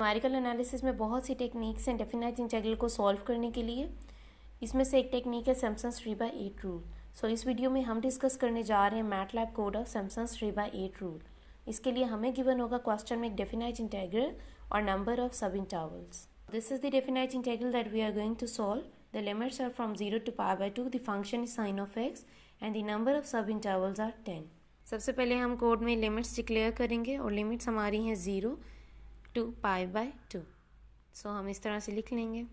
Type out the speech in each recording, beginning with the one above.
Numerical analysis में बहुत सी techniques हैं डेफिनाइट इंटीग्रल को सॉल्व करने के लिए। इसमें से एक टेक्निक है सैमसंग्स 3/8 रूल। सो इस वीडियो में हम डिस्कस करने जा रहे हैं MATLAB code of Simpson's 3/8 rule. इसके लिए हमें गिवन होगा क्वेश्चन में एक डेफिनाइट इंटीग्रल और number of sub intervals. This is the definite integral that we are going to solve. The limits are from 0 to π/2, the function is sin of x and the number of sub intervals are 10। सबसे पहले हम code में limits declare करेंगे और limits हमारी हैं 0 to π/2। सो हम इस तरह से लिख लेंगे।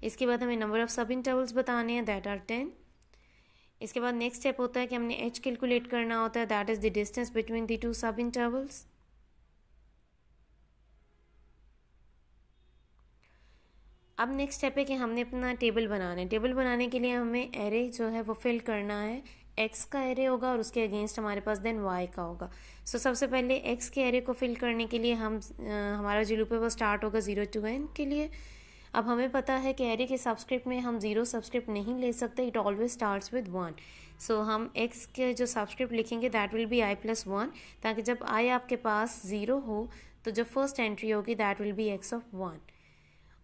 इसके बाद हमें नंबर ऑफ सब इंटरवल्स बताने हैं, दैट आर 10। इसके बाद नेक्स्ट स्टेप होता है कि हमने h कैलकुलेट करना होता है, that is the distance between the two सब इंटरवल्स। अब नेक्स्ट स्टेप है कि हमने अपना टेबल बनाना है। टेबल बनाने के लिए हमें एरे जो है वो फिल करना है। x का एरे होगा और उसके अगेंस्ट हमारे पास देन y का होगा। सो सबसे पहले x के एरे को फिल करने के लिए हमारा जो लूप है वो स्टार्ट होगा 0 to n के लिए। अब हमें पता है कि एरे के सबस्क्रिप्ट में हम 0 सबस्क्रिप्ट नहीं ले सकते, इट ऑलवेज स्टार्ट्स विद 1। सो हम x के जो सबस्क्रिप्ट लिखेंगे दैट विल बी i+1, ताकि जब i आपके पास 0 हो तो जो फर्स्ट एंट्री होगी that will be x of 1।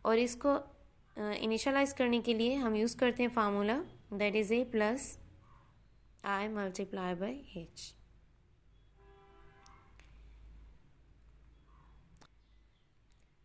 और इसको इनिशियलाइज करने के लिए हम यूज़ करते हैं formula that is a + i × h।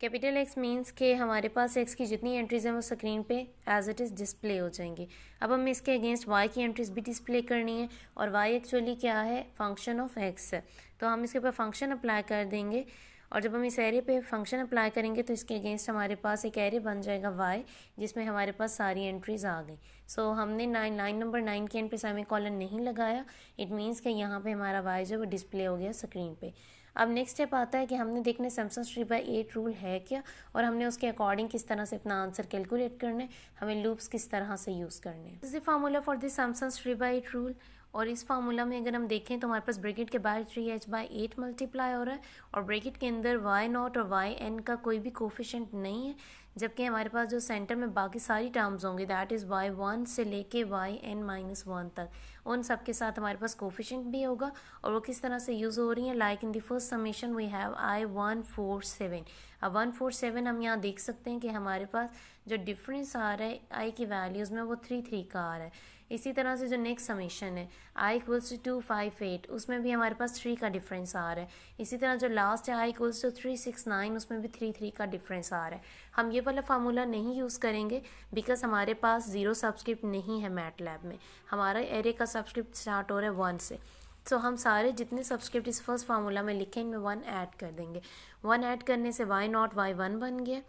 Capital X means कि हमारे पास x की जितनी एंट्रीज हैं वो स्क्रीन पे एज इट इज़ डिस्प्ले हो जाएंगी। अब हमें इसके अगेंस्ट y की एंट्रीज भी डिस्प्ले करनी है और y एक्चुअली क्या है, फंक्शन ऑफ x है। तो हम इसके ऊपर फंक्शन अप्लाई कर देंगे और जब हम इस एरे पे फंक्शन अप्लाई करेंगे तो इसके अगेंस्ट हमारे पास एक एरे बन जाएगा y, जिसमें हमारे पास सारी एंट्रीज आ गई। सो हमने लाइन नंबर 9 के एंड पे सेमीकोलन नहीं लगाया, इट मीन्स कि यहाँ पे हमारा y जो वो डिस्प्ले हो गया स्क्रीन पे। अब नेक्स्ट स्टेप आता है कि हमने देखना है सैमसंग्स 3/8 रूल है क्या और हमने उसके अकॉर्डिंग किस तरह से अपना आंसर कैलकुलेट करना है, हमें लूप्स किस तरह से यूज़ करने हैं। This is the formula for this Samsung's 3/8 rule. और इस फार्मूला में अगर हम देखें तो हमारे पास ब्रैकेट के बाहर 3h/8 मल्टीप्लाई हो रहा है और ब्रैकेट के अंदर y0 और yn का कोई भी कोफिशिएंट नहीं है, जबकि हमारे पास जो सेंटर में बाकी सारी टर्म्स होंगी दैट इज़ y1 से लेके yn-1 तक, उन सब के साथ हमारे पास कोफिशिएंट भी होगा। और वो किस तरह से यूज़ हो रही हैं, like in the first summation we have i147। अब 147 हम यहाँ देख सकते हैं कि हमारे पास जो डिफरेंस आ रहा है i की वैल्यूज़ में वो 3 का आ रहा है। इसी तरह से जो नेक्स्ट समेशन है i = 258, उसमें भी हमारे पास 3 का डिफरेंस आ रहा है। इसी तरह जो लास्ट है i = 369, उसमें भी 3 का डिफरेंस आ रहा है। हम ये वाला फार्मूला नहीं यूज़ करेंगे बिकॉज हमारे पास 0 सबस्क्रिप्ट नहीं है मैटलैब में। हमारा एरे का सबस्क्रिप्ट स्टार्ट हो रहा है 1 से। सो हम सारे जितने सबस्क्रिप्ट इस फर्स्ट फार्मूला में लिखे इनमें 1 ऐड कर देंगे। 1 ऐड करने से y0 y1 बन गया।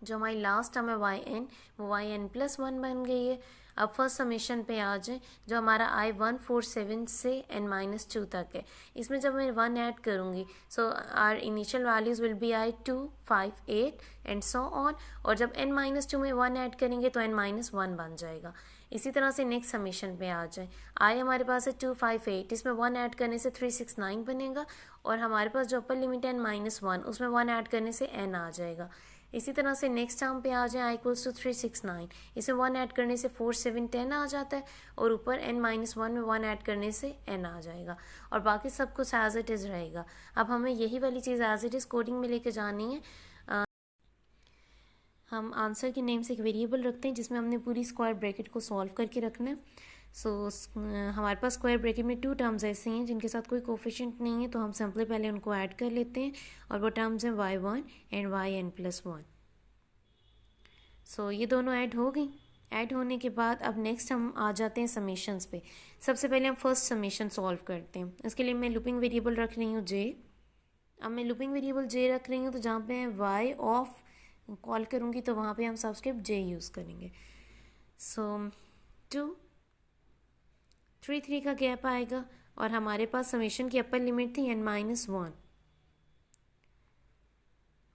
जो हमारी लास्ट टर्म है yn, वो yn+1 बन गई है। अब फर्स्ट समेशन पे आ जाए, जो हमारा i147 से n-2 तक है, इसमें जब मैं 1 ऐड करूँगी so our initial values will be i258 and so on. और जब n-2 में 1 ऐड करेंगे तो n-1 बन जाएगा। इसी तरह से नेक्स्ट समेशन पे आ जाए, i हमारे पास है 258, इसमें 1 ऐड करने से 369 बनेगा और हमारे पास जो अपर लिमिट है n-1, उसमें 1 ऐड करने से n आ जाएगा। इसी तरह से नेक्स्ट टर्म पे आ जाए i = 369, इसमें 1 ऐड करने से 4 7 10 आ जाता है और ऊपर n-1 में 1 ऐड करने से n आ जाएगा और बाकी सब कुछ एज इट इज़ रहेगा। अब हमें यही वाली चीज़ एज इट इज़ कोडिंग में लेके जानी है। हम आंसर के नेम से एक वेरिएबल रखते हैं जिसमें हमने पूरी स्क्वायर ब्रैकेट को सॉल्व करके रखना है। हमारे पास स्क्वायर ब्रैकेट में 2 टर्म्स ऐसे हैं जिनके साथ कोई कोफिशिएंट नहीं है, तो हम सिंपली पहले उनको ऐड कर लेते हैं और वो टर्म्स हैं y1 एंड yn+1। ये दोनों ऐड हो गई। ऐड होने के बाद अब नेक्स्ट हम आ जाते हैं समेशंस पे। सबसे पहले हम फर्स्ट समेशन सॉल्व करते हैं। इसके लिए मैं लूपिंग वेरिएबल रख रही हूँ j। अब मैं लूपिंग वेरिएबल j रख रही हूँ तो जहाँ पे y ऑफ कॉल करूँगी तो वहाँ पे हम सबस्क्रिप्ट j यूज़ करेंगे। 2 3 का गैप आएगा और हमारे पास समेशन की अपर लिमिट थी n-1।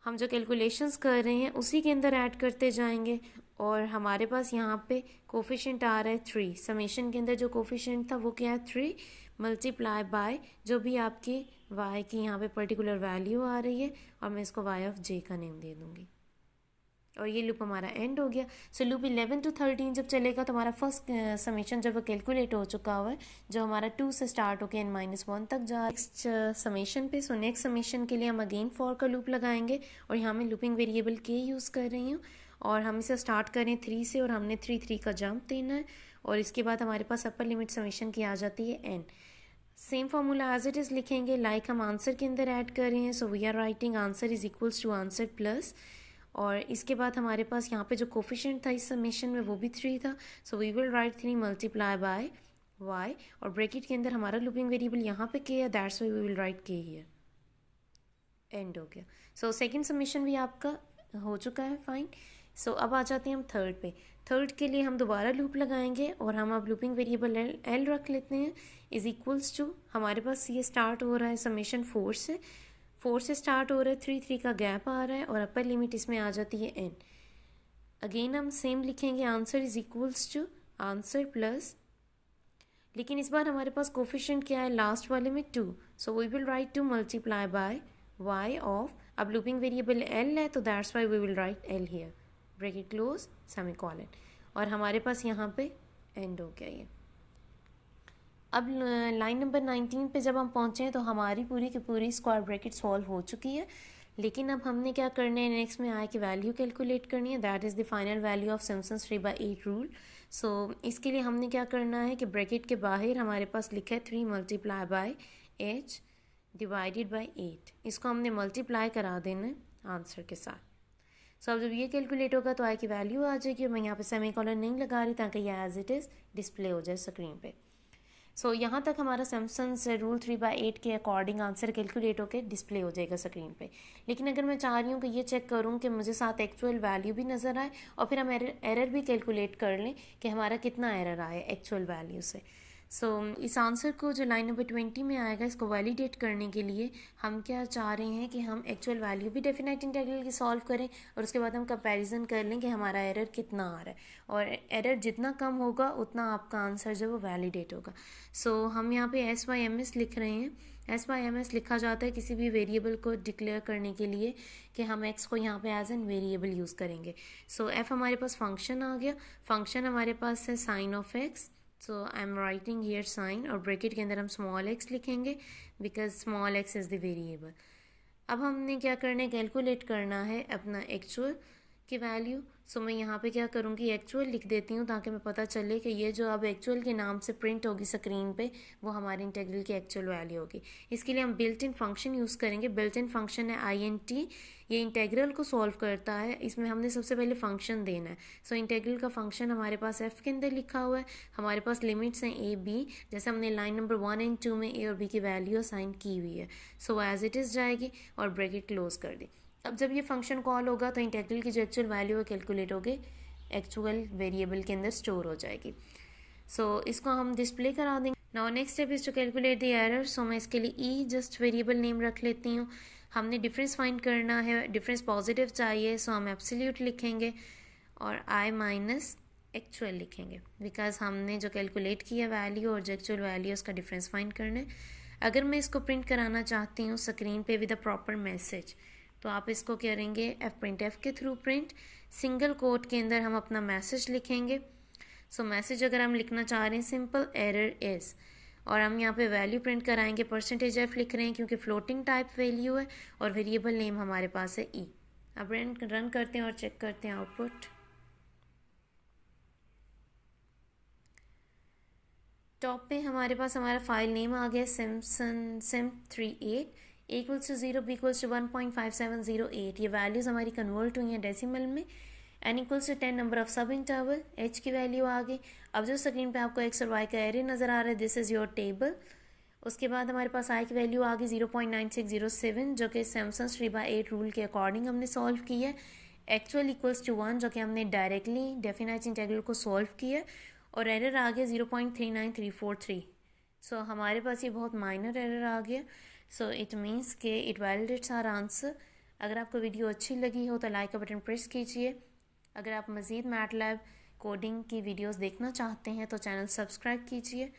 हम जो कैलकुलेशंस कर रहे हैं उसी के अंदर ऐड करते जाएंगे और हमारे पास यहाँ पे कोफिशिएंट आ रहा है 3। समेशन के अंदर जो कोफिशिएंट था वो क्या है 3 × जो भी आपकी y की यहाँ पे पर्टिकुलर वैल्यू आ रही है और मैं इसको y of j का नेम दे दूँगी। और ये लूप हमारा एंड हो गया। सो लूप 11 to 13 जब चलेगा तो हमारा फर्स्ट समेशन जब वो कैलकुलेट हो चुका हुआ है, जो हमारा 2 से स्टार्ट होकर n-1 तक जा नेक्स्ट समेशन पे। सो नेक्स्ट समेशन के लिए हम अगेन फॉर का लूप लगाएंगे और यहाँ मैं लूपिंग वेरिएबल के यूज़ कर रही हूँ और हम इसे स्टार्ट करें 3 से और हमने 3 का जंप देना है और इसके बाद हमारे पास अपर लिमिट समेशन की आ जाती है n। Same formula as it is लिखेंगे लाइक हम आंसर के अंदर ऐड कर रहे हैं। So we are writing answer is equals to answer plus, और इसके बाद हमारे पास यहाँ पे जो कोफिशिएंट था इस समेशन में वो भी 3 था। So we will write 3 multiply by y और ब्रैकेट के अंदर हमारा लूपिंग वेरिएबल यहाँ पे k है, that's why we will write k here. End हो गया। सो सेकंड समेशन भी आपका हो चुका है, फाइन। सो अब आ जाते हैं हम थर्ड पे। थर्ड के लिए हम दोबारा लूप लगाएंगे और हम अब लूपिंग वेरिएबल एल रख लेते हैं इज इक्वल्स टू, हमारे पास ये स्टार्ट हो रहा है समेशन 4 से स्टार्ट हो रहा है, 3 का गैप आ रहा है और अपर लिमिट इसमें आ जाती है n। अगेन हम सेम लिखेंगे answer is equals to answer plus, लेकिन इस बार हमारे पास कोफिशिएंट क्या है लास्ट वाले में 2। So we will write 2 multiply by y of, अब लूपिंग वेरिएबल l है तो that's why we will write l here, bracket close semicolon, और हमारे पास यहाँ पे एंड हो गया ये। अब लाइन नंबर 19 पे जब हम पहुँचे हैं तो हमारी पूरी की पूरी स्क्वायर ब्रैकेट सॉल्व हो चुकी है, लेकिन अब हमने क्या करना है, नेक्स्ट में आई की वैल्यू कैलकुलेट करनी है, that is the final value of Simpson's 3/8 rule. So इसके लिए हमने क्या करना है कि ब्रैकेट के बाहर हमारे पास लिखा है 3 multiply bye h divided by 8, इसको हमने मल्टीप्लाई करा देना है आंसर के साथ। सो अब जब ये कैलकुलेट होगा तो आई की वैल्यू आ जाएगी, और मैं यहाँ पे सेमीकोलन नहीं लगा रही ताकि ये एज इट इज़ डिस्प्ले हो जाए स्क्रीन पे। सो यहाँ तक हमारा सिम्पसन्स रूल 3/8 के अकॉर्डिंग आंसर कैलकुलेट होकर डिस्प्ले हो जाएगा स्क्रीन पे। लेकिन अगर मैं चाह रही हूँ कि ये चेक करूँ कि मुझे साथ एक्चुअल वैल्यू भी नज़र आए और फिर हम एरर भी कैलकुलेट कर लें कि हमारा कितना एरर आया एक्चुअल वैल्यू से। सो इस आंसर को जो लाइन नंबर 20 में आएगा इसको वैलिडेट करने के लिए हम क्या चाह रहे हैं कि हम एक्चुअल वैल्यू भी डेफिनेट इंटीग्रल की सॉल्व करें और उसके बाद हम कंपैरिजन कर लें कि हमारा एरर कितना आ रहा है, और एरर जितना कम होगा उतना आपका आंसर जो वो वैलिडेट होगा। सो हम यहाँ पे S/MS लिख रहे हैं। S/MS लिखा जाता है किसी भी वेरिएबल को डिक्लेयर करने के लिए कि हम x को यहाँ पे एज एन वेरिएबल यूज़ करेंगे। सो f हमारे पास फंक्शन आ गया, फंक्शन हमारे पास है sine of x। So I am writing here sine, और ब्रैकेट के अंदर हम स्मॉल x लिखेंगे because small x is the variable. अब हमने क्या करना है, कैलकुलेट करना है अपना एक्चुअल की वैल्यू। सो मैं यहाँ पे क्या करूँगी, एक्चुअल लिख देती हूँ ताकि मैं पता चले कि ये जो अब एक्चुअल के नाम से प्रिंट होगी स्क्रीन पे वो हमारे इंटीग्रल की एक्चुअल वैल्यू होगी। इसके लिए हम बिल्ट इन फंक्शन यूज़ करेंगे। बिल्ट इन फंक्शन है INT, ये इंटीग्रल को सॉल्व करता है। इसमें हमने सबसे पहले फंक्शन देना है। सो इंटीग्रल का फंक्शन हमारे पास f के अंदर लिखा हुआ है, हमारे पास लिमिट्स हैं a b, जैसे हमने लाइन नंबर 1 और 2 में a और b की वैल्यू असाइन की हुई है। सो एज इट इज़ जाएगी और ब्रैकेट क्लोज कर दी। अब जब ये फंक्शन कॉल होगा तो इंटीग्रल की जो एक्चुअल वैल्यू है कैलकुलेट होगी एक्चुअल वेरिएबल के अंदर स्टोर हो जाएगी। सो इसको हम डिस्प्ले करा देंगे। Now next step is to calculate the error. So मैं इसके लिए ई जस्ट वेरिएबल नेम रख लेती हूँ। हमने डिफरेंस फाइंड करना है, डिफरेंस पॉजिटिव चाहिए, सो हम एब्सोल्यूट लिखेंगे और आई माइनस एक्चुअल लिखेंगे बिकॉज हमने जो कैलकुलेट किया वैल्यू और जो एक्चुअल वैल्यू उसका डिफरेंस फाइंड करना है। अगर मैं इसको प्रिंट कराना चाहती हूँ स्क्रीन पे विद अ प्रॉपर मैसेज तो आप इसको करेंगे f के थ्रू प्रिंट, सिंगल कोट के अंदर हम अपना मैसेज लिखेंगे। सो मैसेज अगर हम लिखना चाह रहे हैं सिंपल एरर इज़, और हम यहाँ पे वैल्यू प्रिंट कराएंगे %f लिख रहे हैं क्योंकि फ्लोटिंग टाइप वैल्यू है और वेरिएबल नेम हमारे पास है e। अब रन करते हैं और चेक करते हैं आउटपुट। टॉप पे हमारे पास हमारा फाइल नेम आ गया sim38 equals to 0 b equals to 1.5708। ये वैल्यूज़ हमारी कन्वर्ट हुई हैं डेसिमल में। n equals to 10 number of सब इंटरवल, h की वैल्यू आ गई। अब जो स्क्रीन पे आपको x और y का एरे नज़र आ रहा है दिस इज़ योर टेबल। उसके बाद हमारे पास i की वैल्यू आ गई 0.9607 जो कि सिम्पसन्स 3/8 रूल के अकॉर्डिंग हमने सॉल्व की है। एक्चुअल इक्वल्स टू 1 जो कि हमने डायरेक्टली डेफिनाइट इंटीग्रल को सॉल्व किया, और एरर आ गया 0.39343। सो हमारे पास ये बहुत माइनर एरर आ गया। सो इट मीन्स के इट वैलिडेट्स आवर आंसर। अगर आपको वीडियो अच्छी लगी हो तो लाइक का बटन प्रेस कीजिए। अगर आप मज़ीद मैटलैब कोडिंग की वीडियोस देखना चाहते हैं तो चैनल सब्सक्राइब कीजिए।